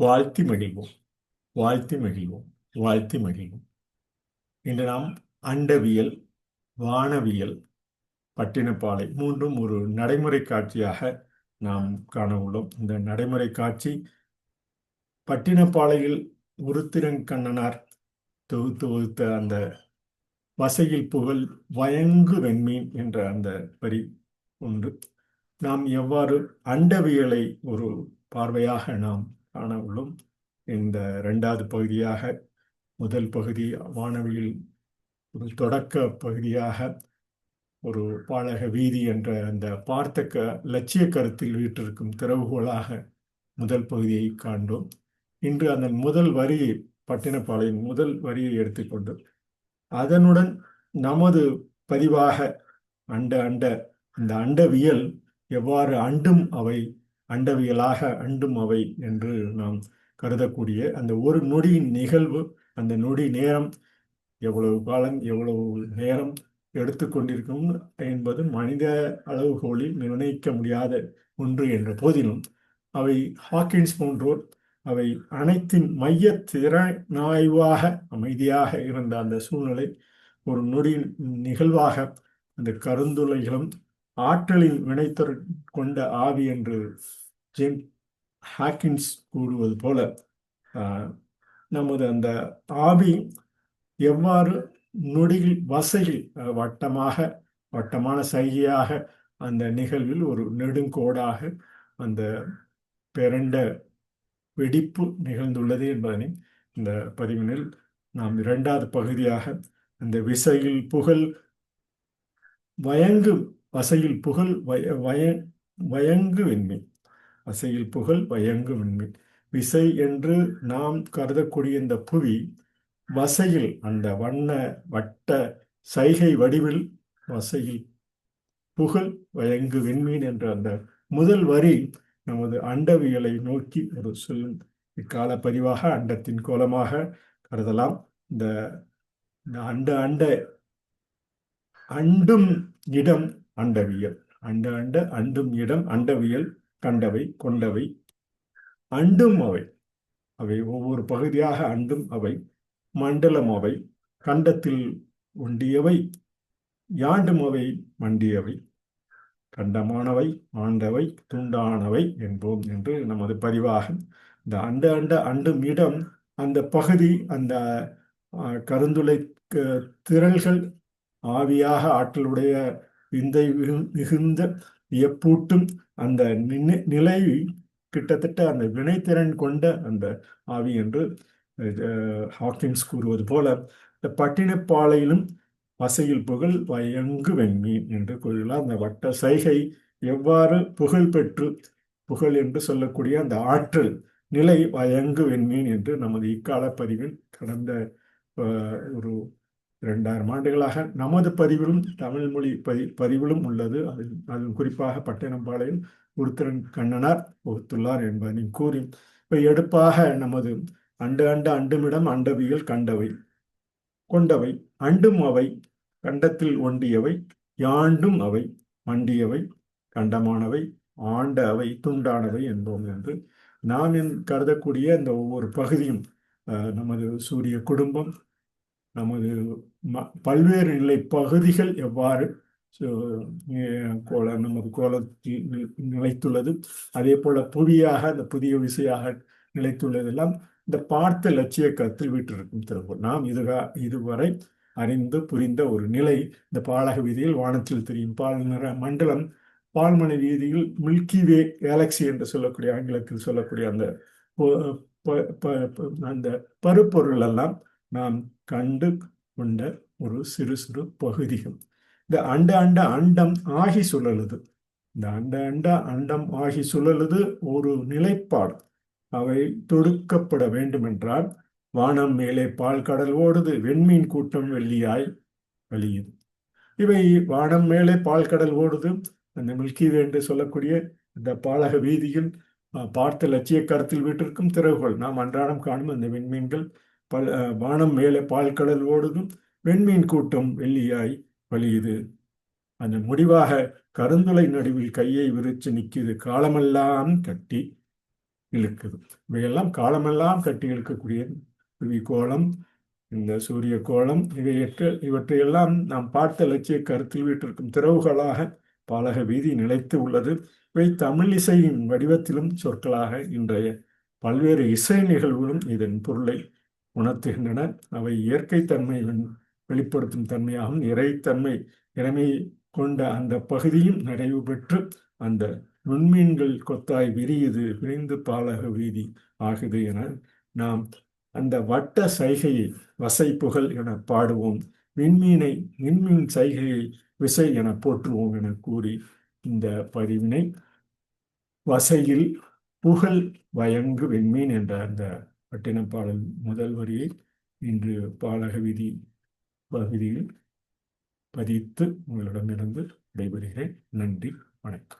வாழ்த்தி மகிழ்வோம், வாழ்த்தி மகிழ்வோம், வாழ்த்தி மகிழ்வோம். இன்று நாம் அண்டவியல், வானவியல், பட்டினப்பாலை மூன்றும் ஒரு நடைமுறை காட்சியாக நாம் காண உள்ளோம். இந்த நடைமுறை காட்சி பட்டினப்பாலையில் உருத்திரங்கண்ணனார் தொகுத்து வகுத்த அந்த வசையில் புகழ் வயங்கு வெண்மீன் என்ற அந்த வரி ஒன்று. நாம் எவ்வாறு அண்டவியலை ஒரு பார்வையாக நாம் காண உள்ளோம். இந்த இரண்டாவது பகுதியாக, முதல் பகுதி வானவியல் ஒரு தொடக்க பகுதியாக ஒரு பாலக வீதி என்ற அந்த பார்த்த லட்சிய கருத்தில் வீற்றிருக்கும் திறவுகோலாக முதல் பகுதியை காண்டோம். இன்று அந்த முதல் வரியை, பட்டினப்பாளையின் முதல் வரியை எடுத்துக்கொண்டு அதனுடன் நமது பதிவாக அண்ட அண்ட அந்த அண்டவியல் எவ்வாறு அண்டும் அவை, அண்டவியலாக அண்டும் அவை என்று நாம் கருதக்கூடிய அந்த ஒரு நொடியின் நிகழ்வு, அந்த நொடி நேரம் எவ்வளவு காலம் எவ்வளவு நேரம் எடுத்துக்கொண்டிருக்கும் என்பது மனித அளவுகோலில் நிர்ணயிக்க முடியாத ஒன்று என்ற போதிலும் அவை ஹாக்கின்ஸ் போன்றோர் அவை அனைத்தின் மைய திறனாய்வாக அமைதியாக இருந்த அந்த சூழ்நிலை ஒரு நொடியின் நிகழ்வாக அந்த கருந்துளைகளும் ஆற்றலின் வினைத்தொரு கொண்ட ஆவி என்று ஜேம்ஸ் ஹாக்கின்ஸ் கூறுவது போல நமது அந்த ஆவி எவ்வாறு நொடியில் வசையில் வட்டமான சைகையாக அந்த நிகழ்வில் ஒரு நெடுங்கோடாக அந்த பிறண்ட வெடிப்பு நிகழ்ந்துள்ளது என்பதனை இந்த பதிவினில் நாம் இரண்டாவது பகுதியாக அந்த விசையில் புகழ் வயங்கு வசையில் புகழ் வயங்கு விண்மீன், வசையில் புகழ் வயங்கு விண்மீன். விசை என்று நாம் கருதக்கூடிய இந்த புவி வசையில் அந்த வட்ட சைகை வடிவில் வசையில் புகழ் வயங்கு விண்மீன் என்ற அந்த முதல் வரி நமது அண்டவியலை நோக்கி ஒரு சொல்லும் இக்கால பதிவாக அண்டத்தின் கோலமாக கருதலாம். இந்த அண்டும் இடம் அண்டவியல், அண்டும் இடம் அண்டவியல், கண்டவை கொண்டவை அண்டும் அவை, அவை ஒவ்வொரு பகுதியாக அண்டும் அவை, மண்டலம் அவை, கண்டத்தில் ஒண்டியவை, யாண்டும் அவை மண்டியவை, கண்டமானவை ஆண்டவை துண்டானவை என்போம் என்று நமது பதிவாக இந்த அண்டும் இடம் அந்த பகுதி, அந்த கருந்துளை திரள்கள் ஆவியாக ஆற்றலுடைய விந்தை மிகுந்த வியப்பூட்டும் அந்த நிலை கிட்டத்தட்ட அந்த வினைத்திறன் கொண்ட அந்த ஆவி என்று ஹாக்கின்ஸ் கூறுவது போல இந்த பட்டினப்பாலையிலும் வசையில் புகழ் வயங்கு வெண்மீன் என்று கூறியுள்ளார். அந்த வட்ட சைகை எவ்வாறு புகழ் பெற்று, புகழ் என்று சொல்லக்கூடிய அந்த ஆற்றல் நிலை வயங்கு வெண்மீன் என்று நமது இக்கால பதிவில் கடந்த ஒரு 2000 ஆண்டுகளாக நமது பதிவிலும் தமிழ் மொழி பதிவிலும் உள்ளது. அது குறிப்பாக பட்டினப்பாளையில் உருத்திரங்கண்ணனார் வகுத்துள்ளார் என்பதை கூறி இப்ப எடுப்பாக நமது அண்டுமிடம் அண்டவியல் கண்டவை கொண்டவை அண்டும் அவை, கண்டத்தில் ஒண்டியவை, யாண்டும் அவை மண்டியவை, கண்டமானவை ஆண்ட அவை துண்டானவை என்போம் என்று நாம் கருதக்கூடிய இந்த ஒவ்வொரு பகுதியும் நமது சூரிய குடும்பம், நமது பல்வேறு நிலை பகுதிகள் எவ்வாறு நமது கோலத்தில் நிலைத்துள்ளது, அதே போல புவியாக அந்த புதிய விசையாக நிலைத்துள்ளதெல்லாம் இந்த பார்த்த லட்சிய கருத்தில் வீற்றிருக்கும் திறவுகோல். நாம் இதுவரை அறிந்து புரிந்த ஒரு நிலை இந்த பாலக வீதியில் வானத்தில் தெரியும் பால் நிற மண்டலம், பால்மனை வீதியில் மில்கி வே கேலக்சி என்று சொல்லக்கூடிய ஆங்கிலத்தில் சொல்லக்கூடிய அந்த அந்த பருப்பொருள் எல்லாம் நாம் கண்டு கொண்ட ஒரு சிறு சிறு பகுதிகள். இந்த அண்டம் ஆகி சுழலுது. இந்த அண்டம் ஆகி சுழலுது ஒரு நிலைப்பாடு. அவை தொடுக்கப்பட வேண்டும் என்றால் வானம் மேலே பால் கடல் ஓடுது, வெண்மீன் கூட்டம் வெள்ளியாய் வலியுது. இவை வானம் மேலே பால் கடல் ஓடுது, அந்த மில்கிவே என்று சொல்லக்கூடிய இந்த பாலக வீதியில் பார்த்த லட்சிய கருத்தில் வீட்டிற்கும் திறவுகோல். நாம் அன்றாடம் காணும் அந்த விண்மீன்கள் வானம் மேலே பால் கடல் ஓடுதும், வெண்மீன் கூட்டம் வெள்ளியாய் வலியுது. அந்த முடிவாக கருந்துளை நடுவில் கையை விரிச்சு நிற்குது, காலமெல்லாம் கட்டி இழுக்குது. இவையெல்லாம் காலமெல்லாம் கட்டி இழுக்கக்கூடிய புவி கோளம், இந்த சூரிய கோளம், இவற்றையெல்லாம் நாம் பார்த்த லட்சிய கருத்தில் வீட்டிற்கும் திறவுகளாக பாலக வீதி நிலைத்து உள்ளது. இவை தமிழ் இசையின் வடிவத்திலும் சொற்களாக இன்றைய பல்வேறு இசை நிகழ்வுகளும் இதன் பொருளை உணர்த்துகின்றன. அவை இயற்கை தன்மை வெளிப்படுத்தும் தன்மையாகவும் இறைமை கொண்ட அந்த பகுதியும் நிறைவு பெற்று அந்த விண்மீன்கள் கொத்தாய் விரிந்து பாலக வீதி ஆகுது என நாம் அந்த வட்ட சைகையை வசைப்புகழ் என பாடுவோம். விண்மீன் சைகையை விசை என போற்றுவோம் என கூறி இந்த பதிவினை வசையில் புகழ் வயங்கு விண்மீன் என்ற அந்த பட்டினப்பாடல் முதல் வரியை இன்று பாலக வீதி பகுதியில் பதித்து உங்களிடமிருந்து விடைபெறுகிறேன். நன்றி, வணக்கம்.